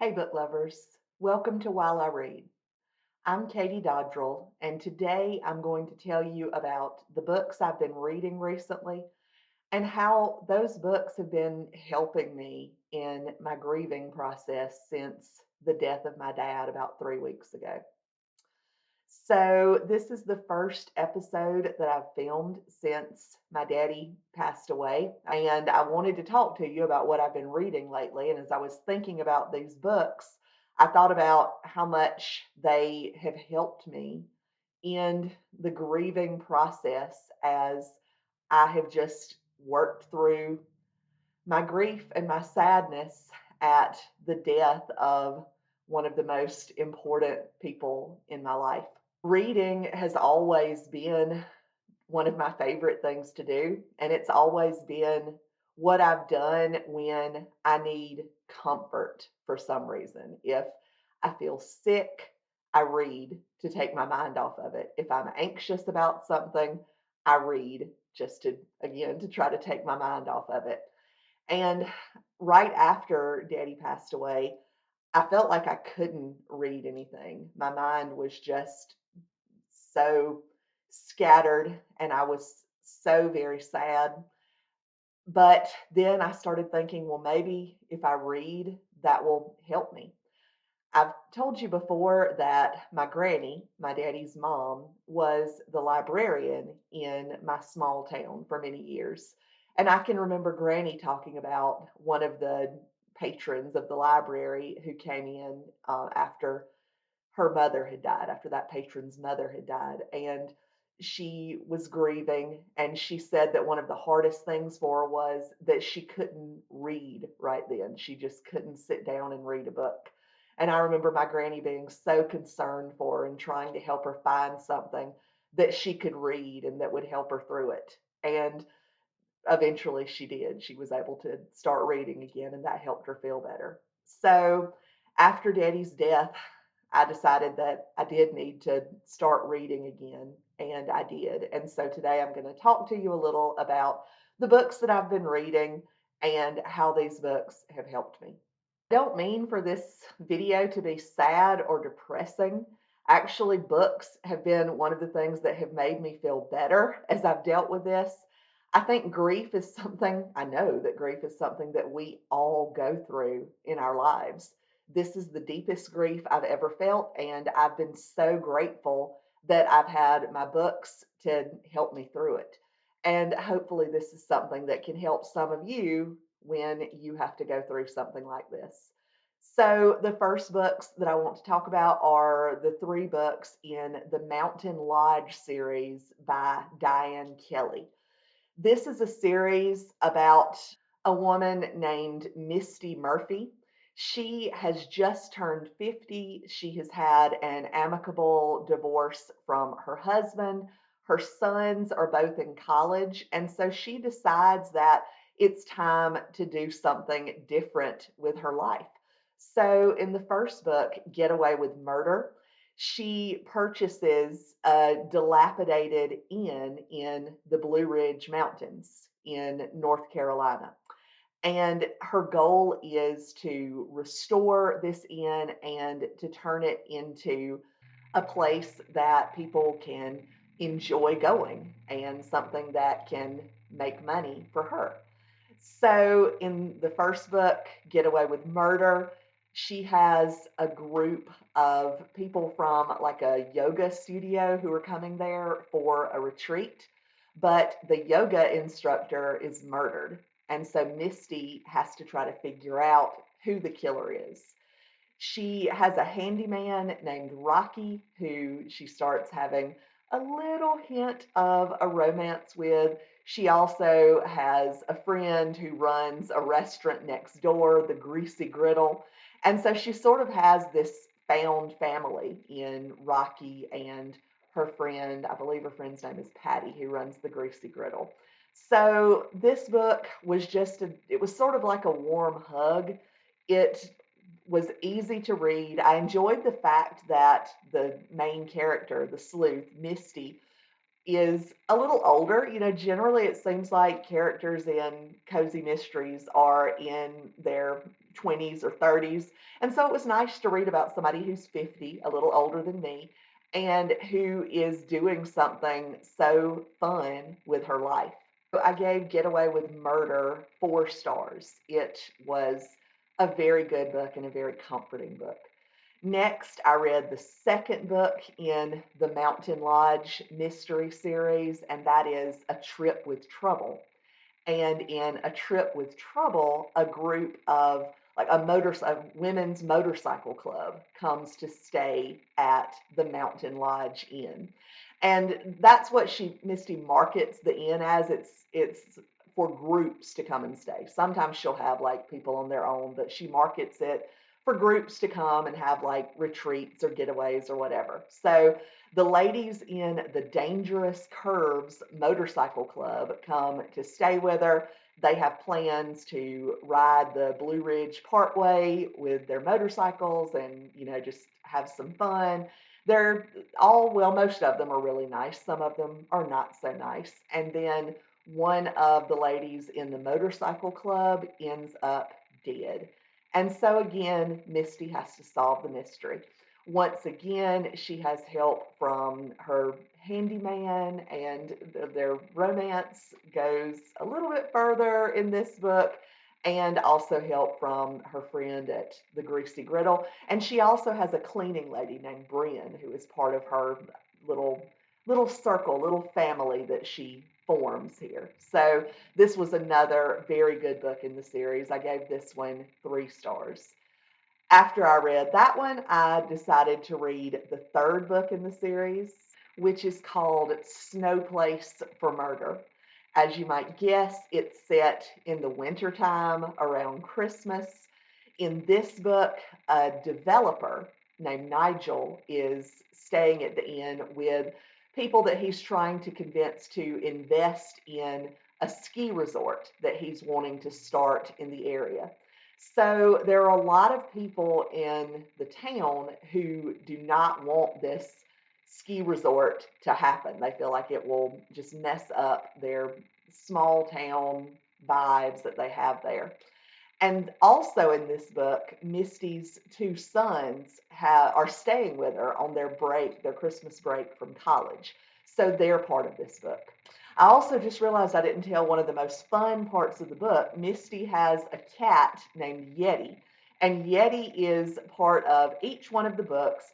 Hey, book lovers. Welcome to While I Read. I'm Katie Dodrell, and today I'm going to tell you about the books I've been reading recently and how those books have been helping me in my grieving process since the death of my dad about 3 weeks ago. So, this is the first episode that I've filmed since my daddy passed away. And I wanted to talk to you about what I've been reading lately. And as I was thinking about these books, I thought about how much they have helped me in the grieving process as I have just worked through my grief and my sadness at the death of one of the most important people in my life. Reading has always been one of my favorite things to do, and it's always been what I've done when I need comfort for some reason. If I feel sick, I read to take my mind off of it. If I'm anxious about something, I read just to, again, to try to take my mind off of it. And right after Daddy passed away, I felt like I couldn't read anything. My mind was just so scattered and I was so very sad. But then I started thinking, well, maybe if I read, that will help me. I've told you before that my granny, my daddy's mom, was the librarian in my small town for many years. And I can remember Granny talking about one of the patrons of the library who came in after her mother had died, after that patron's mother had died. And she was grieving. And she said that one of the hardest things for her was that she couldn't read right then. She just couldn't sit down and read a book. And I remember my granny being so concerned for her and trying to help her find something that she could read and that would help her through it. And eventually she did. She was able to start reading again, and that helped her feel better. So after Daddy's death, I decided that I did need to start reading again, and I did. And so today I'm going to talk to you a little about the books that I've been reading and how these books have helped me. I don't mean for this video to be sad or depressing. Actually, books have been one of the things that have made me feel better as I've dealt with this. I think grief is something, I know that grief is something that we all go through in our lives. This is the deepest grief I've ever felt, and I've been so grateful that I've had my books to help me through it. And hopefully, this is something that can help some of you when you have to go through something like this. So, the first books that I want to talk about are the three books in the Mountain Lodge series by Diane Kelly. This is a series about a woman named Misty Murphy. She has just turned 50. She has had an amicable divorce from her husband. Her sons are both in college. And so she decides that it's time to do something different with her life. So, in the first book, Get Away with Murder, she purchases a dilapidated inn in the Blue Ridge Mountains in North Carolina. And her goal is to restore this inn and to turn it into a place that people can enjoy going and something that can make money for her. So, in the first book, Get Away with Murder, she has a group of people from like a yoga studio who are coming there for a retreat, but the yoga instructor is murdered. And so Misty has to try to figure out who the killer is. She has a handyman named Rocky who she starts having a little hint of a romance with. She also has a friend who runs a restaurant next door, the Greasy Griddle. And so she sort of has this found family in Rocky and her friend, I believe her friend's name is Patty, who runs the Greasy Griddle. So this book was it was sort of like a warm hug. It was easy to read. I enjoyed the fact that the main character, the sleuth, Misty, is a little older. You know, generally it seems like characters in cozy mysteries are in their 20s or 30s. And so it was nice to read about somebody who's 50, a little older than me, and who is doing something so fun with her life. I gave Get Away with Murder 4 stars. It was a very good book and a very comforting book. Next, I read the second book in the Mountain Lodge mystery series, and that is A Trip with Trouble. And in A Trip with Trouble, a group of a women's motorcycle club comes to stay at the Mountain Lodge Inn. And that's what Misty markets the inn as. It's for groups to come and stay. Sometimes she'll have like people on their own, but she markets it for groups to come and have like retreats or getaways or whatever. So the ladies in the Dangerous Curves Motorcycle Club come to stay with her. They have plans to ride the Blue Ridge Parkway with their motorcycles and, just have some fun. They're all, well, most of them are really nice. Some of them are not so nice. And then one of the ladies in the motorcycle club ends up dead. And so again, Misty has to solve the mystery. Once again, she has help from her handyman, and their romance goes a little bit further in this book, and also help from her friend at the Greasy Griddle. And she also has a cleaning lady named Brian, who is part of her little circle, little family that she forms here. So this was another very good book in the series. I gave this one 3 stars. After I read that one, I decided to read the third book in the series, which is called Snow Place for Murder. As you might guess, it's set in the wintertime around Christmas. In this book, a developer named Nigel is staying at the inn with people that he's trying to convince to invest in a ski resort that he's wanting to start in the area. So there are a lot of people in the town who do not want this ski resort to happen. They feel like it will just mess up their small town vibes that they have there. And also in this book, Misty's 2 sons are staying with her on their break, their Christmas break from college. So they're part of this book. I also just realized I didn't tell one of the most fun parts of the book. Misty has a cat named Yeti, and Yeti is part of each one of the books.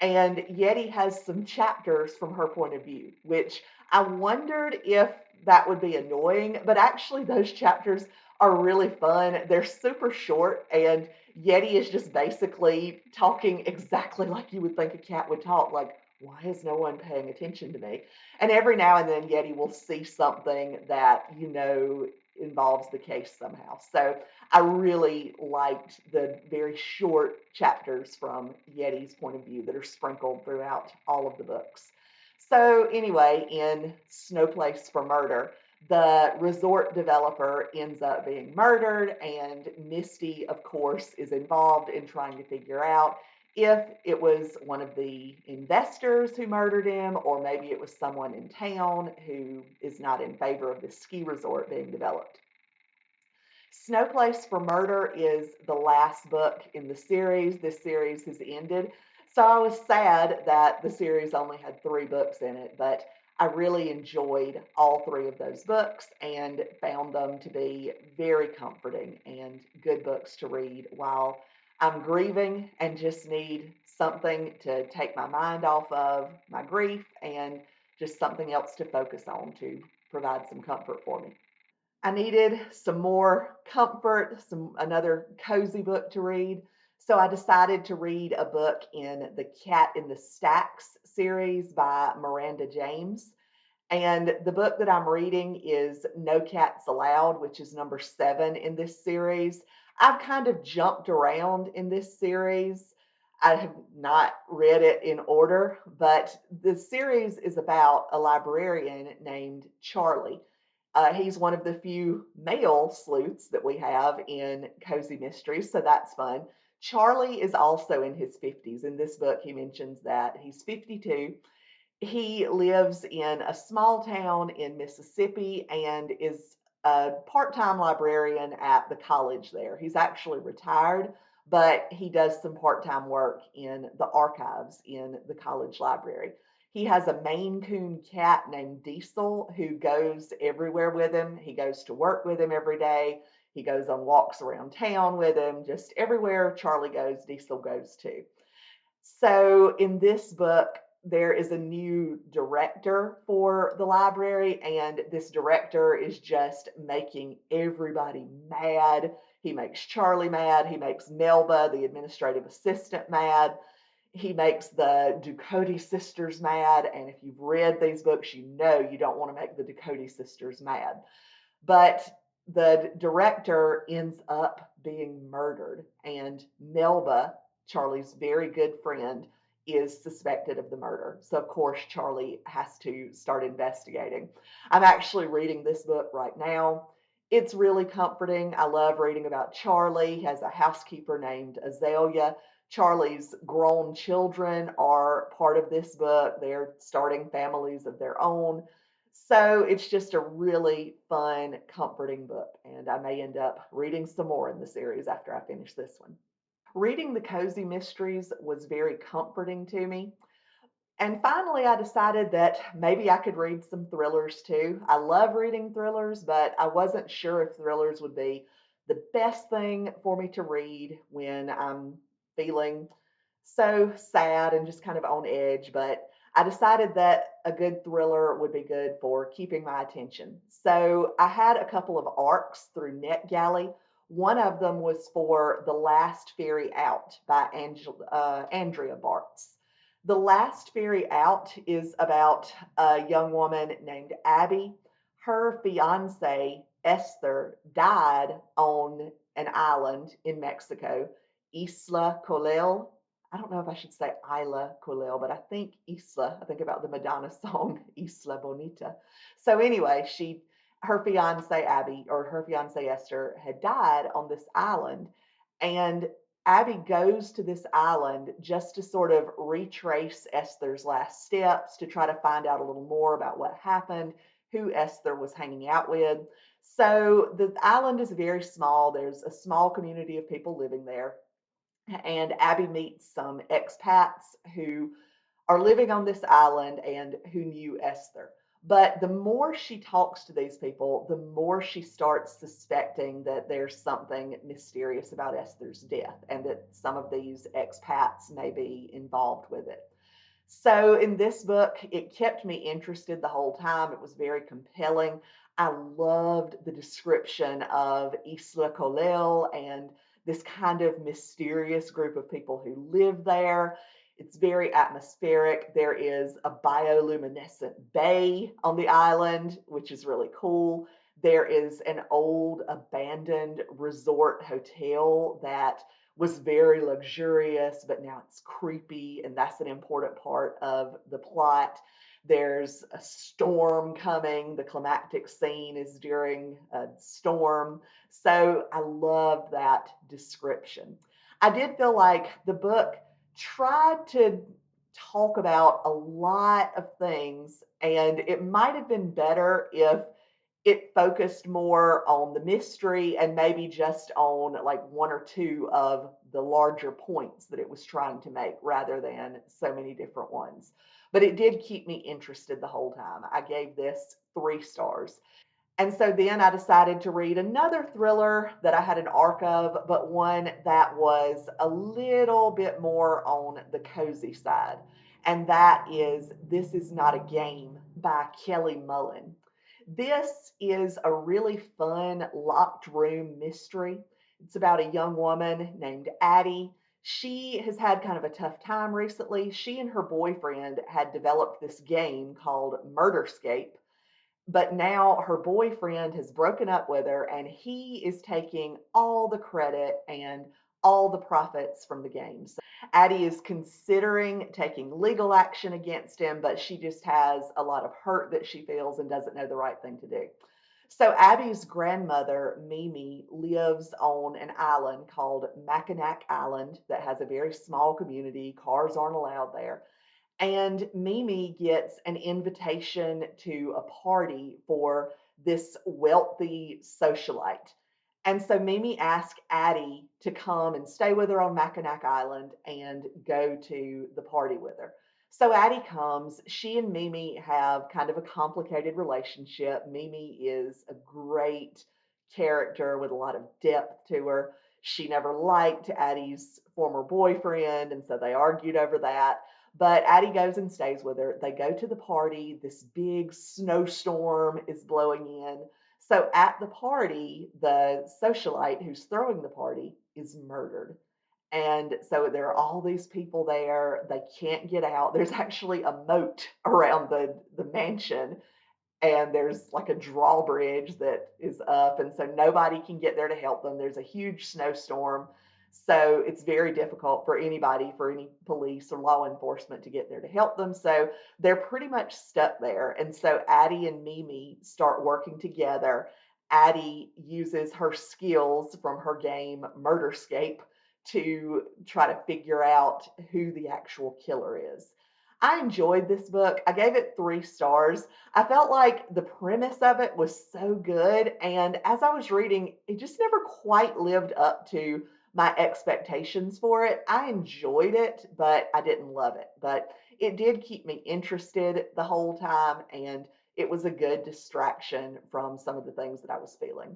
And Yeti has some chapters from her point of view, which I wondered if that would be annoying, but actually, those chapters are really fun. They're super short, and Yeti is just basically talking exactly like you would think a cat would talk, like, why is no one paying attention to me? And every now and then, Yeti will see something that involves the case somehow. So I really liked the very short chapters from Yeti's point of view that are sprinkled throughout all of the books. So anyway, in Snow Place for Murder, the resort developer ends up being murdered, and Misty, of course, is involved in trying to figure out if it was one of the investors who murdered him, or maybe it was someone in town who is not in favor of this ski resort being developed. Snow Place for Murder is the last book in the series. This series has ended. So I was sad that the series only had 3 books in it, but I really enjoyed all 3 of those books and found them to be very comforting and good books to read while I'm grieving and just need something to take my mind off of my grief and just something else to focus on to provide some comfort for me. I needed some more comfort, another cozy book to read. So I decided to read a book in the Cat in the Stacks series by Miranda James. And the book that I'm reading is No Cats Allowed, which is number 7 in this series. I've kind of jumped around in this series. I have not read it in order, but the series is about a librarian named Charlie. He's one of the few male sleuths that we have in Cozy Mysteries, so that's fun. Charlie is also in his 50s. In this book, he mentions that he's 52. He lives in a small town in Mississippi and is a part-time librarian at the college there. He's actually retired, but he does some part-time work in the archives in the college library. He has a Maine Coon cat named Diesel who goes everywhere with him. He goes to work with him every day. He goes on walks around town with him. Just everywhere Charlie goes, Diesel goes too. So in this book, there is a new director for the library, and this director is just making everybody mad. He makes Charlie mad. He makes Melba, the administrative assistant, mad. He makes the Ducote sisters mad. And if you've read these books, you know you don't want to make the Ducote sisters mad. But the director ends up being murdered, and Melba, Charlie's very good friend, is suspected of the murder. So, of course, Charlie has to start investigating. I'm actually reading this book right now. It's really comforting. I love reading about Charlie. He has a housekeeper named Azalea. Charlie's grown children are part of this book. They're starting families of their own. So it's just a really fun, comforting book, and I may end up reading some more in the series after I finish this one. Reading the cozy mysteries was very comforting to me. And finally, I decided that maybe I could read some thrillers too. I love reading thrillers, but I wasn't sure if thrillers would be the best thing for me to read when I'm feeling so sad and just kind of on edge. But I decided that a good thriller would be good for keeping my attention. So I had a couple of arcs through NetGalley. One of them was for The Last Ferry Out by Andrea Bartz. The Last Ferry Out is about a young woman named Abby. Her fiance, Esther, died on an island in Mexico, Isla Colel. I don't know if I should say Isla Colel, but I think Isla. I think about the Madonna song Isla Bonita. So anyway, her fiance Abby, or her fiance Esther, had died on this island, and Abby goes to this island just to sort of retrace Esther's last steps, to try to find out a little more about what happened, who Esther was hanging out with. So the island is very small. There's a small community of people living there. And Abby meets some expats who are living on this island and who knew Esther. But the more she talks to these people, the more she starts suspecting that there's something mysterious about Esther's death and that some of these expats may be involved with it. So in this book, it kept me interested the whole time. It was very compelling. I loved the description of Isla Colel and this kind of mysterious group of people who live there. It's very atmospheric. There is a bioluminescent bay on the island, which is really cool. There is an old abandoned resort hotel that was very luxurious, but now it's creepy, and that's an important part of the plot. There's a storm coming. The climactic scene is during a storm. So I love that description. I did feel like the book tried to talk about a lot of things, and it might have been better if it focused more on the mystery and maybe just on like one or two of the larger points that it was trying to make rather than so many different ones. But it did keep me interested the whole time. I gave this 3 stars. And so then I decided to read another thriller that I had an arc of, but one that was a little bit more on the cozy side. And that is This Is Not a Game by Kelly Mullen. This is a really fun locked room mystery. It's about a young woman named Addie. She has had kind of a tough time recently. She and her boyfriend had developed this game called Murderscape, but now her boyfriend has broken up with her and he is taking all the credit and all the profits from the game. So Addie is considering taking legal action against him, but she just has a lot of hurt that she feels and doesn't know the right thing to do. So Abby's grandmother, Mimi, lives on an island called Mackinac Island that has a very small community. Cars aren't allowed there. And Mimi gets an invitation to a party for this wealthy socialite. And so Mimi asked Addie to come and stay with her on Mackinac Island and go to the party with her. So Addie comes. She and Mimi have kind of a complicated relationship. Mimi is a great character with a lot of depth to her. She never liked Addie's former boyfriend, and so they argued over that. But Addie goes and stays with her. They go to the party. This big snowstorm is blowing in. So at the party, the socialite who's throwing the party is murdered. And so there are all these people there. They can't get out. There's actually a moat around the mansion, and there's like a drawbridge that is up, and so nobody can get there to help them. There's a huge snowstorm, so it's very difficult for anybody, for any police or law enforcement to get there to help them. So they're pretty much stuck there. And so Addie and Mimi start working together. Addie uses her skills from her game Murderscape to try to figure out who the actual killer is. I enjoyed this book. I gave it 3 stars. I felt like the premise of it was so good. And as I was reading, it just never quite lived up to my expectations for it. I enjoyed it, but I didn't love it. But it did keep me interested the whole time. And it was a good distraction from some of the things that I was feeling.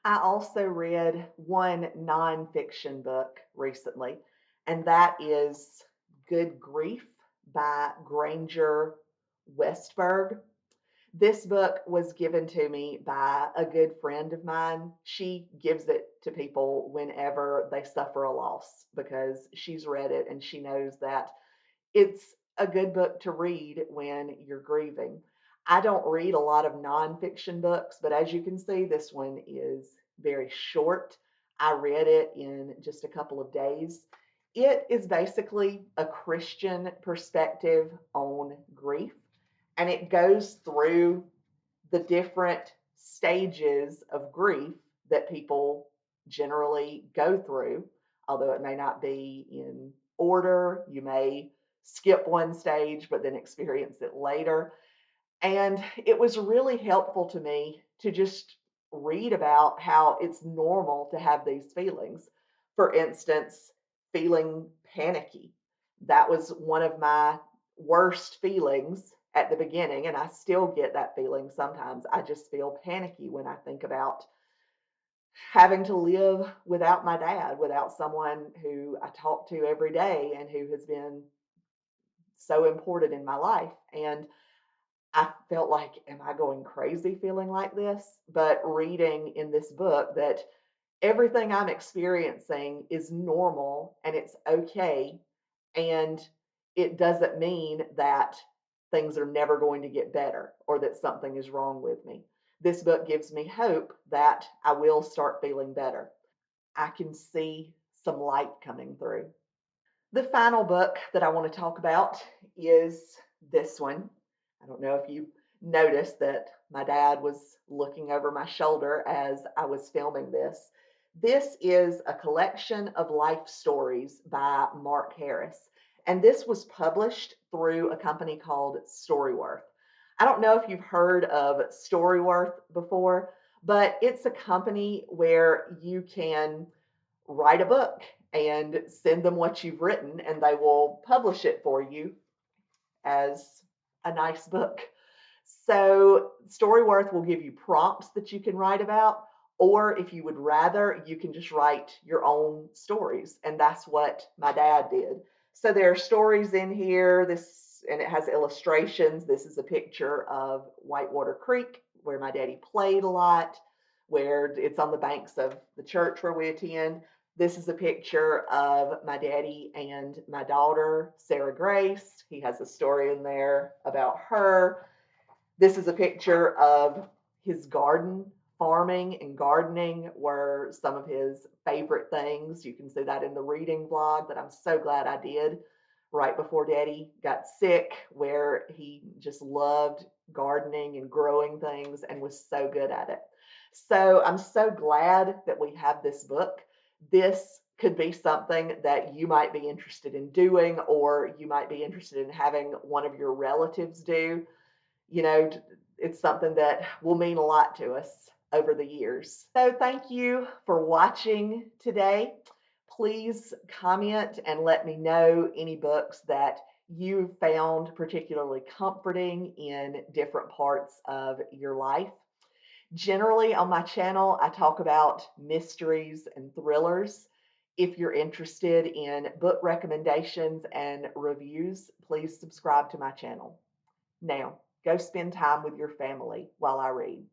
I also read one nonfiction book recently, and that is Good Grief by Granger Westberg. This book was given to me by a good friend of mine. She gives it to people whenever they suffer a loss because she's read it and she knows that it's a good book to read when you're grieving. I don't read a lot of nonfiction books, but as you can see, this one is very short. I read it in just a couple of days. It is basically a Christian perspective on grief, and it goes through the different stages of grief that people generally go through, although it may not be in order. You may skip one stage, but then experience it later. And it was really helpful to me to just read about how it's normal to have these feelings. For instance, feeling panicky. That was one of my worst feelings at the beginning, and I still get that feeling sometimes. I just feel panicky when I think about having to live without my dad, without someone who I talk to every day and who has been so important in my life. And I felt like, am I going crazy feeling like this? But reading in this book that everything I'm experiencing is normal and it's okay. And it doesn't mean that things are never going to get better or that something is wrong with me. This book gives me hope that I will start feeling better. I can see some light coming through. The final book that I want to talk about is this one. I don't know if you noticed that my dad was looking over my shoulder as I was filming this. This is a collection of life stories by Mark Harris, and this was published through a company called Storyworth. I don't know if you've heard of Storyworth before, but it's a company where you can write a book and send them what you've written, and they will publish it for you as a nice book. So, Storyworth will give you prompts that you can write about, or if you would rather, you can just write your own stories. And that's what my dad did. So, there are stories in here. This, and it has illustrations. This is a picture of Whitewater Creek, where my daddy played a lot, where it's on the banks of the church where we attend. This is a picture of my daddy and my daughter, Sarah Grace. He has a story in there about her. This is a picture of his garden. Farming and gardening were some of his favorite things. You can see that in the reading vlog that I'm so glad I did right before Daddy got sick, where he just loved gardening and growing things and was so good at it. So I'm so glad that we have this book. This could be something that you might be interested in doing, or you might be interested in having one of your relatives do. You know, it's something that will mean a lot to us over the years. So thank you for watching today. Please comment and let me know any books that you found particularly comforting in different parts of your life. Generally, on my channel, I talk about mysteries and thrillers. If you're interested in book recommendations and reviews, please subscribe to my channel. Now, go spend time with your family while I read.